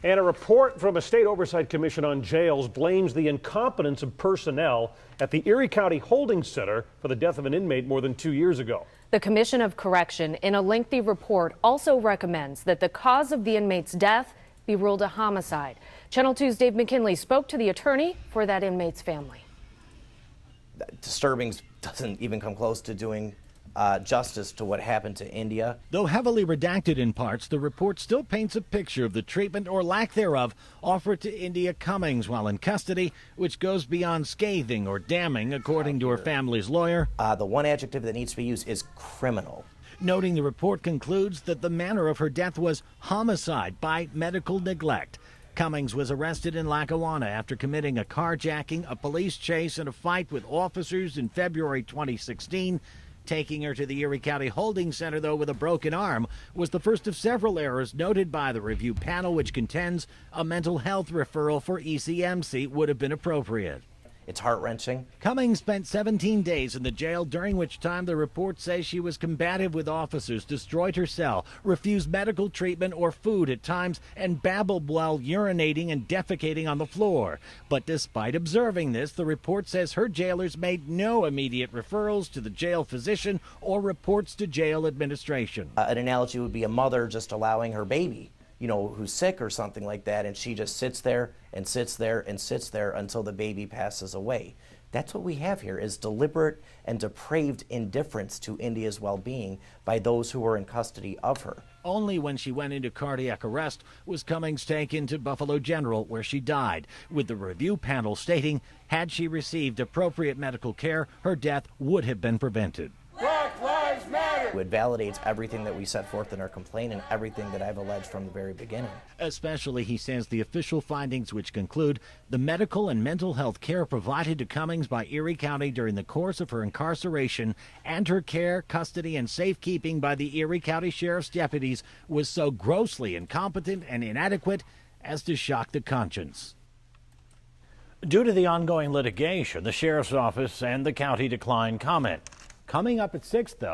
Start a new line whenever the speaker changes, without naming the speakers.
And a report from a state oversight commission on jails blames the incompetence of personnel at the Erie County Holding Center for the death of an inmate more than 2 years ago.
The Commission of Correction, in a lengthy report, also recommends that the cause of the inmate's death be ruled a homicide. Channel 2's Dave McKinley spoke to the attorney for that inmate's family.
Disturbing doesn't even come close to doing justice to what happened to India.
Though heavily redacted in parts, the report still paints a picture of the treatment or lack thereof offered to India Cummings while in custody, which goes beyond scathing or damning, according to her family's lawyer.
The one adjective that needs to be used is criminal.
Noting the report concludes that the manner of her death was homicide by medical neglect. Cummings was arrested in Lackawanna after committing a carjacking, a police chase, and a fight with officers in February 2016. Taking her to the Erie County Holding Center, though, with a broken arm was the first of several errors noted by the review panel, which contends a mental health referral for ECMC would have been appropriate.
It's heart-wrenching.
Cummings spent 17 days in the jail, during which time the report says she was combative with officers, destroyed her cell, refused medical treatment or food at times, and babbled while urinating and defecating on the floor. But despite observing this, the report says her jailers made no immediate referrals to the jail physician or reports to jail administration.
An analogy would be a mother just allowing her baby, who's sick or something like that, and she just sits there and sits there and sits there until the baby passes away. That's what we have here, is deliberate and depraved indifference to India's well-being by those who were in custody of her.
Only when she went into cardiac arrest was Cummings taken to Buffalo General, where she died, with the review panel stating had she received appropriate medical care, her death would have been prevented.
It validates everything that we set forth in our complaint and everything that I've alleged from the very beginning.
Especially, he says, the official findings, which conclude the medical and mental health care provided to Cummings by Erie County during the course of her incarceration and her care, custody, and safekeeping by the Erie County Sheriff's deputies was so grossly incompetent and inadequate as to shock the conscience. Due to the ongoing litigation, the Sheriff's Office and the county declined comment. Coming up at 6, though.